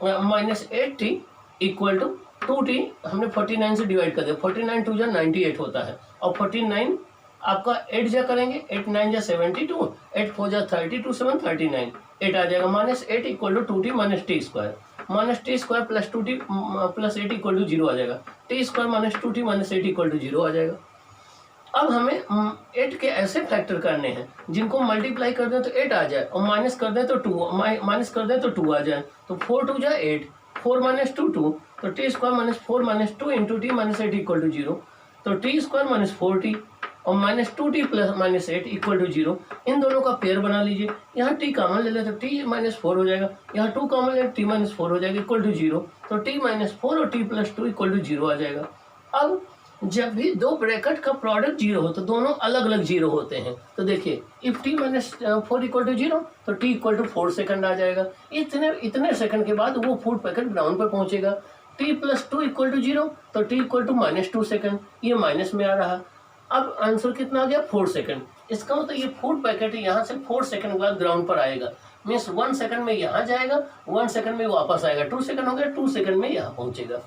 -8t इक्वल टू 2t। हमने 49 से डिवाइड कर दिया, 49 2 जो 98 होता है, और 49 आपका 8 जा करेंगे, 8 9 जा 72, 8 4 जा 32 7 39, 8 आ जाएगा -8 equal to 2t minus T square. -t square plus 2t plus 8 equal to 0 आ जाएगा। T square minus 2t minus 8 equal to 0 आ जाएगा। अब हमें 8 के ऐसे फैक्टर करने हैं जिनको मल्टीप्लाई कर दें तो 8 आ जाए, और माइनस कर दें तो 2, माइनस कर दें तो 2 आ जाए, तो 4 2 जा 8, 4 माइनस 2 2, तो T square minus 4 minus 2 into T minus 8 equal to 0, तो टी स्क्वायर माइनस 4t और -2t प्लस -8 इक्वल टू 0। इन दोनों का पेयर बना लीजिए, यहाँ t कॉमन ले ले तो t -4 हो जाएगा, यहाँ 2 कॉमन ले t -4 हो जाएगा इक्वल टू 0, तो t -4 और t प्लस 2 इक्वल टू 0 आ जाएगा। अब जब भी दो ब्रैकेट का प्रोडक्ट 0 हो तो दोनों अलग अलग 0 होते हैं, तो देखिए इफ t -4 इक्वल टू 0 तो t इक्वल टू 4 सेकंड आ जाएगा। इतने सेकंड के बाद वो फूड पैकेट ग्राउंड पर पहुंचेगा। t प्लस 2 इक्वल टू 0 तो t इक्वल टू -2 सेकंड, ये माइनस में आ रहा। अब आंसर कितना आ गया 4 सेकंड। इसका मतलब ये फूड पैकेट यहाँ से 4 सेकंड के बाद ग्राउंड पर आएगा, मीन्स 1 सेकंड में यहाँ जाएगा, 1 सेकंड में वापस आएगा, 2 सेकंड हो गया, 2 सेकंड में यहाँ पहुंचेगा।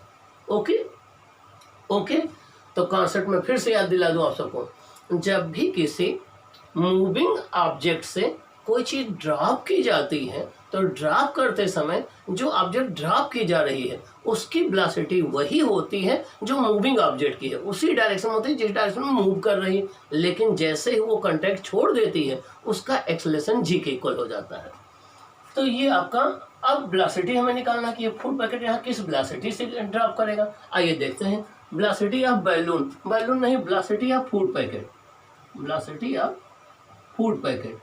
ओके, तो कॉन्सेप्ट में फिर से याद दिला दूं आप सबको, जब भी किसी मूविंग ऑब्जेक्ट से कोई चीज ड्रॉप की जाती है तो ड्रॉप करते समय जो ऑब्जेक्ट ड्रॉप की जा रही है उसकी वेलोसिटी वही होती है जो मूविंग ऑब्जेक्ट की है, उसी डायरेक्शन में होती है जिस डायरेक्शन में मूव कर रही है, लेकिन जैसे ही वो कांटेक्ट छोड़ देती है उसका एक्सेलरेशन जी के इक्वल हो जाता है। तो ये आपका अब वेलोसिटी हमें निकालना कि ये फूड पैकेट यहाँ किस वेलोसिटी से ड्रॉप करेगा। आइए देखते हैं, वेलोसिटी ऑफ बैलून, बैलून नहीं, velocity of food packet, velocity of food packet,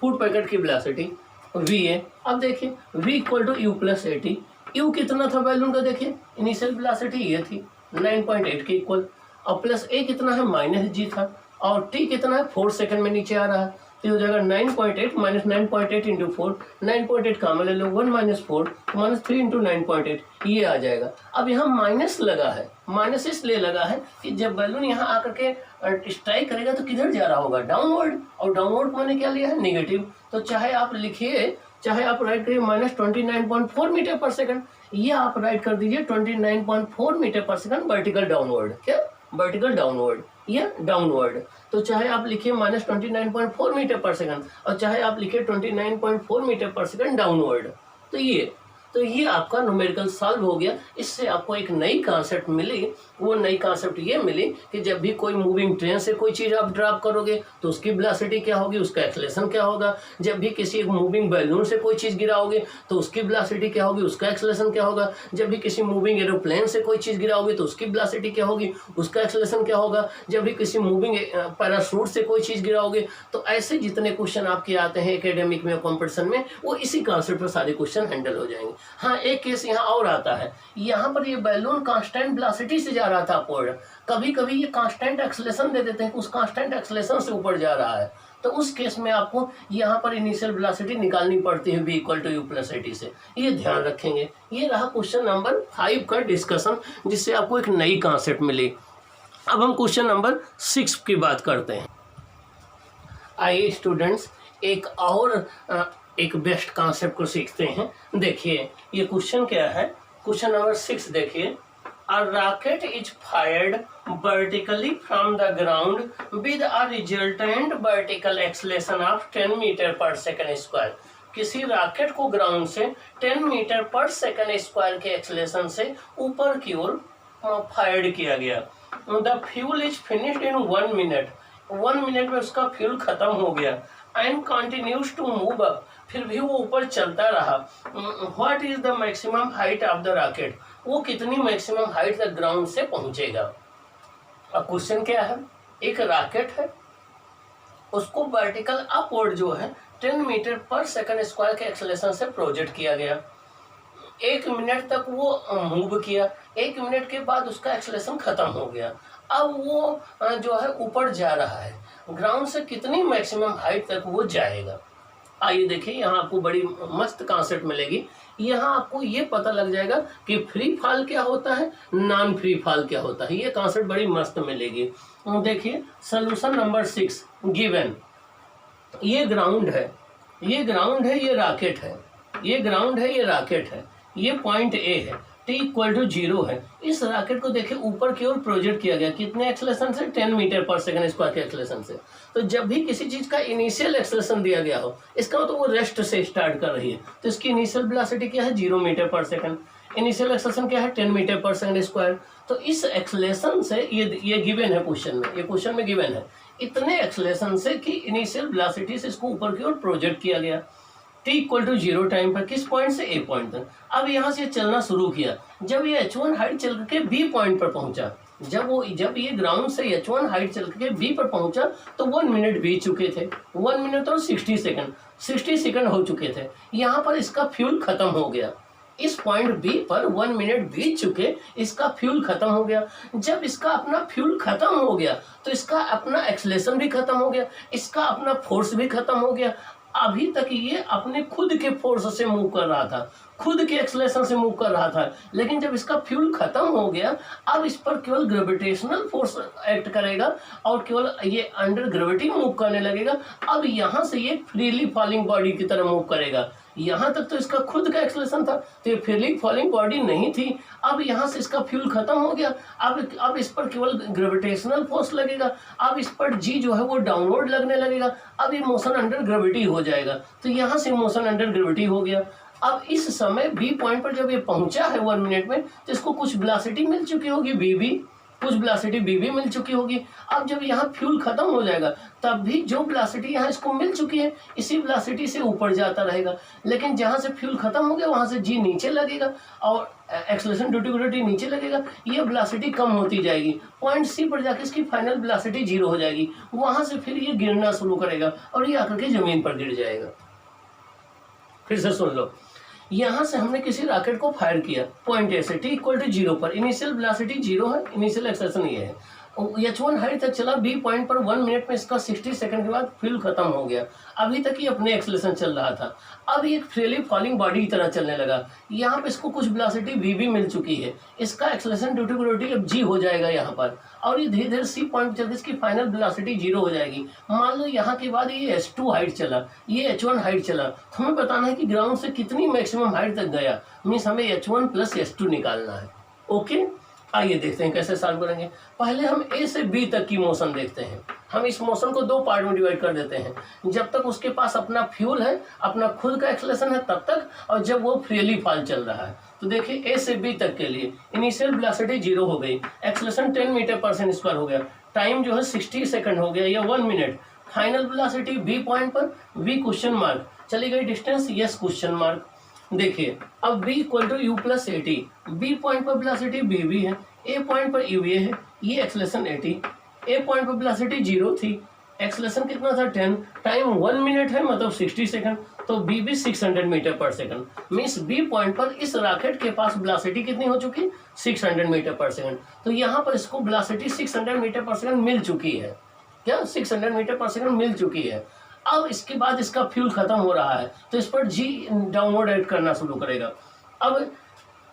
food packet की वेलोसिटी v है। अब देखिए v equal to u plus AT। u कितना था बैलून का, देखिए इनिशियल वेलोसिटी ये थी 9.8 के इक्वल, और प्लस a कितना है -g था, और t कितना है 4 सेकंड में नीचे आ रहा है, तो हो जाएगा 9.8 माइनस 9.8 इंटू 4, 9.8 कॉमन ले लो, 1 माइनस 4 -3 इंटू 9.8, ये आ जाएगा। अब यहाँ माइनस लगा है, माइनस इसलिए लगा है कि जब बैलून यहाँ आकर के स्ट्राइक करेगा तो किधर जा रहा होगा, डाउनवर्ड, और डाउनवर्ड को मैंने क्या लिया है नेगेटिव, तो चाहे आप लिखिए, चाहे आप राइट करिए -29.4 मीटर पर सेकंड, ये आप राइट कर दीजिए 29.4 मीटर पर सेकंड वर्टिकल डाउनवर्ड, क्या वर्टिकल डाउनवर्ड या डाउनवर्ड, तो चाहे आप लिखिए -29.4 मीटर पर सेकंड और चाहे आप लिखिए 29.4 मीटर पर सेकंड डाउनवर्ड, तो ये तो ये आपका न्यूमेरिकल सॉल्व हो गया। इससे आपको एक नई कॉन्सेप्ट मिली। वो नई कॉन्सेप्ट ये मिली कि जब भी कोई मूविंग ट्रेन से कोई चीज़ आप ड्रॉप करोगे तो उसकी वेलोसिटी क्या होगी, उसका एक्सेलरेशन क्या होगा। जब भी किसी एक मूविंग बैलून से कोई चीज़ गिराओगे तो उसकी वेलोसिटी क्या होगी, उसका एक्सेलरेशन क्या होगा। जब भी किसी मूविंग एरोप्लेन से कोई चीज़ गिराओगे तो उसकी वेलोसिटी क्या होगी, उसका एक्सेलरेशन क्या होगा। जब भी किसी मूविंग पैराशूट से कोई चीज़ गिराओगे तो ऐसे जितने क्वेश्चन आपके आते हैं एकेडमिक में, कॉम्पिटिशन में, वो इसी कॉन्सेप्ट पर सारे क्वेश्चन हैंडल हो जाएंगे। हाँ, एक केस यहाँ और आता है। यहाँ पर ये बैलून कांस्टेंट वेलोसिटी से जा रहा था अपवर्ड, कभी कभी ये कांस्टेंट एक्सेलरेशन दे देते हैं, उस कांस्टेंट एक्सेलरेशन से ऊपर जा रहा है, तो उस केस में आपको यहाँ पर इनिशियल वेलोसिटी निकालनी पड़ती है v = u + at से। ये ध्यान रखेंगे। ये रहा क्वेश्चन नंबर 5 का डिस्कशन, जिससे आपको एक नई कॉन्सेप्ट मिली। अब हम क्वेश्चन नंबर 6 की बात करते हैं। आइए स्टूडेंट्स, एक बेस्ट कॉन्सेप्ट को सीखते हैं। देखिए ये क्वेश्चन क्या है, क्वेश्चन नंबर 6 देखिए। A rocket is fired vertically from the ground with a resultant vertical acceleration of 10 मीटर/सेकंड²। किसी रॉकेट को ग्राउंड से 10 मीटर/सेकंड² के एक्सेलरेशन से ऊपर की ओर फायर्ड किया गया। The fuel is finished in 1 minute. 1 minute में उसका फ्यूल खत्म हो गया। And continues to move up, फिर भी वो ऊपर चलता रहा। What is the maximum height of the rocket, वो कितनी मैक्सिमम हाइट तक ग्राउंड से पहुंचेगा। अब क्वेश्चन क्या है, एक रॉकेट है, उसको वर्टिकल अपवर्ड जो है 10 मीटर/सेकंड² के एक्सेलरेशन से प्रोजेक्ट किया गया। 1 मिनट तक वो मूव किया। 1 मिनट के बाद उसका एक्सेलरेशन खत्म हो गया। अब वो जो है ऊपर जा रहा है। ग्राउंड से कितनी मैक्सिमम हाइट तक वो जाएगा। आइए देखिए, यहाँ आपको बड़ी मस्त कॉन्सेप्ट मिलेगी। यहाँ आपको ये पता लग जाएगा कि फ्री फॉल क्या होता है, नॉन फ्री फॉल क्या होता है। ये कॉन्सेप्ट बड़ी मस्त मिलेगी। देखिए सोल्यूशन नंबर 6 गिवन। ये ग्राउंड है, ये ग्राउंड है, ये रॉकेट है, ये ग्राउंड है, ये रॉकेट है, ये पॉइंट ए है, t = 0 है। इस रॉकेट को देखिए ऊपर की ओर प्रोजेक्ट किया गया, कितने एक्सेलरेशन से, 10 मीटर/सेकंड² के एक्सेलरेशन से। तो जब भी किसी चीज का इनिशियल एक्सेलरेशन दिया गया हो, इसका मतलब वो रेस्ट से स्टार्ट कर रही है, तो इसकी इनिशियल वेलोसिटी क्या है, 0 मीटर/सेकंड। इनिशियल एक्सेलरेशन क्या है, 10 मीटर/सेकंड²। तो इस एक्सेलरेशन से ये गिवन है क्वेश्चन में, ये क्वेश्चन में गिवन है इतने एक्सेलरेशन से कि इनिशियल वेलोसिटी से इसको ऊपर की ओर प्रोजेक्ट किया गया t = 0 टाइम पर, किस पॉइंट से, ए पॉइंट तक। अब यहाँ से चलना शुरू किया। जब ये h1 हाइट चल के बी पॉइंट पर पहुंचा, जब ये ग्राउंड से h1 हाइट चल के बी पर पहुंचा तो 1 मिनट बीत चुके थे। 1 मिनट और 60 सेकंड हो चुके थे। यहाँ पर इसका फ्यूल खत्म हो गया। इस पॉइंट बी पर 1 मिनट बीत चुके, इसका फ्यूल खत्म हो गया। जब इसका अपना फ्यूल खत्म हो गया तो इसका अपना एक्सेलरेशन भी खत्म हो गया, इसका अपना फोर्स भी खत्म हो गया। अभी तक ये अपने खुद के फोर्स से मूव कर रहा था, खुद के एक्सेलरेशन से मूव कर रहा था, लेकिन जब इसका फ्यूल खत्म हो गया, अब इस पर केवल ग्रेविटेशनल फोर्स एक्ट करेगा और केवल ये अंडर ग्रेविटी मूव करने लगेगा। अब यहाँ से ये फ्रीली फॉलिंग बॉडी की तरह मूव करेगा। यहाँ तक तो इसका खुद का एक्सेलरेशन था, तो ये फ्रीली फॉलिंग बॉडी नहीं थी। अब यहाँ से इसका फ्यूल खत्म हो गया। अब इस पर केवल ग्रेविटेशनल फोर्स लगेगा। अब इस पर जी जो है वो डाउनवर्ड लगने लगेगा। अब ये मोशन अंडर ग्रेविटी हो जाएगा। तो यहाँ से मोशन अंडर ग्रेविटी हो गया। अब इस समय बी पॉइंट पर जब ये पहुंचा है 1 मिनट में, तो इसको कुछ वेलोसिटी मिल चुकी होगी, कुछ वेलोसिटी भी मिल चुकी होगी। अब जब यहाँ फ्यूल खत्म हो जाएगा तब भी जो वेलोसिटी यहाँ इसको मिल चुकी है, इसी वेलोसिटी से ऊपर जाता रहेगा। लेकिन जहाँ से फ्यूल खत्म हो गया वहाँ से जी नीचे लगेगा और एक्सेलरेशन ड्यू टू ग्रेविटी नीचे लगेगा। ये वेलोसिटी कम होती जाएगी। पॉइंट सी पर जाकर इसकी फाइनल वेलोसिटी 0 हो जाएगी। वहाँ से फिर ये गिरना शुरू करेगा और ये आकर के जमीन पर गिर जाएगा। फिर से सुन लो, यहाँ से हमने किसी रॉकेट को फायर किया पॉइंट ए से, t = 0 पर, इनिशियल वेलोसिटी 0 है, इनिशियल एक्सेलरेशन ये है। h1 हाइट तक चला, बी पॉइंट पर 1 मिनट में इसका 60 सेकंड के बाद फ्यूल खत्म हो गया। अभी तक ये अपने एक्सेलरेशन चल रहा था। अब ये फ्रीली फॉलिंग बॉडी की तरह चलने लगा। यहाँ पे इसको कुछ वेलोसिटी भी मिल चुकी है। इसका एक्सेलरेशन ड्यू टू ग्रेविटी अब जी हो जाएगा यहाँ पर, और ये धीरे धीरे सी पॉइंट चलकर इसकी फाइनल वेलोसिटी 0 हो जाएगी। मान लो यहाँ के बाद ये h2 हाइट चला, ये h1 हाइट चला। तो हमें बताना है कि ग्राउंड से कितनी मैक्सिमम हाइट तक गया। मीन्स हमें h1 + h2 निकालना है। ओके, आइए देखते हैं कैसे सॉल्व करेंगे। पहले हम ए से बी तक की मोशन देखते हैं। हम इस मोशन को दो पार्ट में डिवाइड कर देते हैं। जब तक उसके पास अपना फ्यूल है, अपना खुद का एक्सेलरेशन है तब तक, और जब वो फ्रीली फॉल चल रहा है। तो देखिए ए से बी तक के लिए इनिशियल वेलोसिटी 0 हो गई, एक्सेलरेशन 10 मीटर पर सेकंड हो गया, टाइम जो है 60 सेकंड हो गया या 1 minute. Final velocity B point पर, वी क्वेश्चन मार्क, चली गई डिस्टेंस, यस क्वेश्चन मार्क। देखिए अब b equal to you plus 80, B point पर वेलोसिटी बी भी है, ए पॉइंट पर यू है, ये एक्सेलरेशन 80, ए पॉइंट पर वेलोसिटी 0 थी, एक्सेलरेशन कितना था 10, टाइम 1 मिनट है मतलब 60 सेकंड, तो बी भी 600 मीटर पर सेकंड। मीन्स बी पॉइंट पर इस रॉकेट के पास वेलोसिटी कितनी हो चुकी, 600 मीटर पर सेकंड। तो यहाँ पर इसको वेलोसिटी 600 मीटर पर सेकंड मिल चुकी है। क्या 600 मीटर पर सेकंड मिल चुकी है। अब इसके बाद इसका फ्यूल खत्म हो रहा है तो इस पर जी डाउनवर्ड ऐड करना शुरू करेगा। अब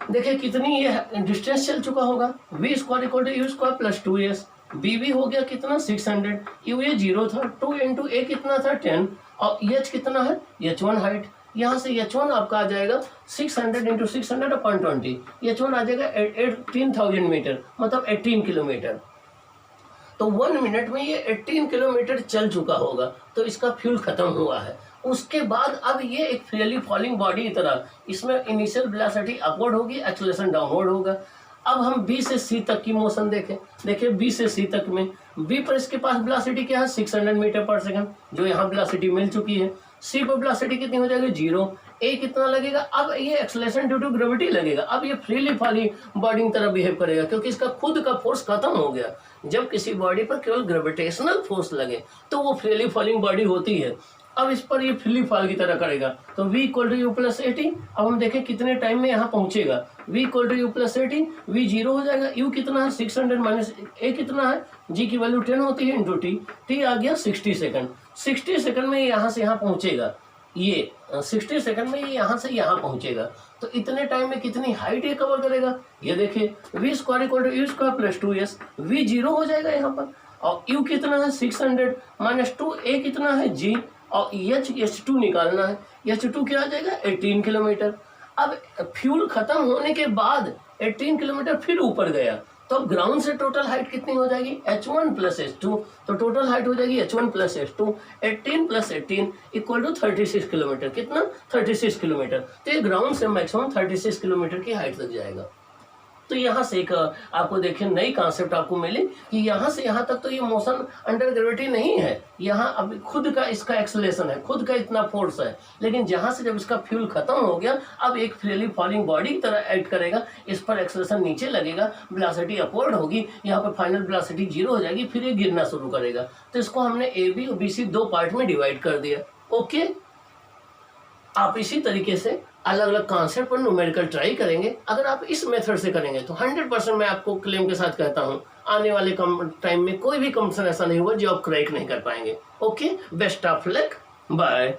देखिए कितनी ये डिस्टेंस चल चुका होगा, V square equal to U square plus 2s, B भी हो गया कितना 600, यू ए 0 था, 2 इंटू ए कितना था 10, और एच कितना है h1 हाइट, यहाँ से h1 आपका आ जाएगा 600 इंटू 600 अपॉन 20, h1 आ जाएगा 18,000 मीटर मतलब 18 किलोमीटर। तो 1 मिनट में ये 18 किलोमीटर चल चुका होगा, तो इसका फ्यूल खत्म हुआ है। उसके बाद अब ये एक फ्रीली फॉलिंग बॉडी की तरह, इसमें इनिशियल वेलोसिटी अपवर्ड होगी, एक्सेलरेशन डाउनवर्ड होगा। अब हम बी से सी तक की मोशन देखें। देखिए बी से सी तक में बी पर इसके पास वेलोसिटी क्या है 600 मीटर पर सेकंड, जो यहाँ वेलोसिटी मिल चुकी है। सी पर वेलोसिटी कितनी हो जाएगी 0, ए कितना लगेगा, अब ये एक्सेलरेशन ड्यू टू ग्रेविटी लगेगा। अब ये फ्रीली फॉलिंग बॉडी की तरह बिहेव करेगा क्योंकि इसका खुद का फोर्स खत्म हो गया। जब किसी बॉडी पर केवल ग्रेविटेशनल फोर्स लगे तो वो फ्रीली फॉलिंग बॉडी होती है। अब इस पर ये फ्रीली फॉल की तरह करेगा, तो v equal to you plus 80। अब हम देखें कितने टाइम में यहाँ पहुंचेगा, v equal to you plus 80, v 0 हो जाएगा, u कितना है 600 माइनस a कितना है, g की वैल्यू 10 होती है इंटू t आ गया 60 सेकंड। 60 सेकंड में यहाँ से यहाँ पहुंचेगा, ये 60 सेकंड में ये यहाँ से यहाँ पहुंचेगा। तो इतने टाइम में कितनी हाइट ये कवर करेगा, ये देखिए V square equal to U square plus 2s, v 0 हो जाएगा यहाँ पर, और u कितना है 600 माइनस 2, a कितना है g, और H2 निकालना है, H2 क्या आ जाएगा 18 किलोमीटर। अब फ्यूल खत्म होने के बाद 18 किलोमीटर फिर ऊपर गया, तो अब ग्राउंड से टोटल हाइट कितनी हो जाएगी h1 प्लस h2, तो टोटल हाइट हो जाएगी h1 plus h2, 18 plus 18 equal to 36 kilometre. कितना 36 किलोमीटर। तो ये ग्राउंड से मैक्सिमम 36 किलोमीटर की हाइट तक जाएगा। तो यहाँ से एक आपको देखिए नई कॉन्सेप्ट आपको मिली कि यहाँ से यहाँ तक तो ये मोशन अंडर ग्रेविटी नहीं है, यहाँ अब खुद का इसका एक्सेलरेशन है, खुद का इतना फोर्स है। लेकिन जहाँ से जब इसका फ्यूल खत्म हो गया, अब एक फ्रीली फॉलिंग बॉडी की तरह एक्ट करेगा, इस पर एक्सेलरेशन नीचे लगेगा, वेलोसिटी अपवर्ड होगी, यहाँ पर फाइनल वेलोसिटी 0 हो जाएगी, फिर ये गिरना शुरू करेगा। तो इसको हमने ए बी और बी सी दो पार्ट में डिवाइड कर दिया। ओके, आप इसी तरीके से अलग अलग कॉन्सेप्ट पर न्यूमेरिकल ट्राई करेंगे। अगर आप इस मेथड से करेंगे तो 100% मैं आपको क्लेम के साथ कहता हूं आने वाले टाइम में कोई भी कंपटीशन ऐसा नहीं होगा जो आप क्रैक नहीं कर पाएंगे। Okay, best of luck, bye.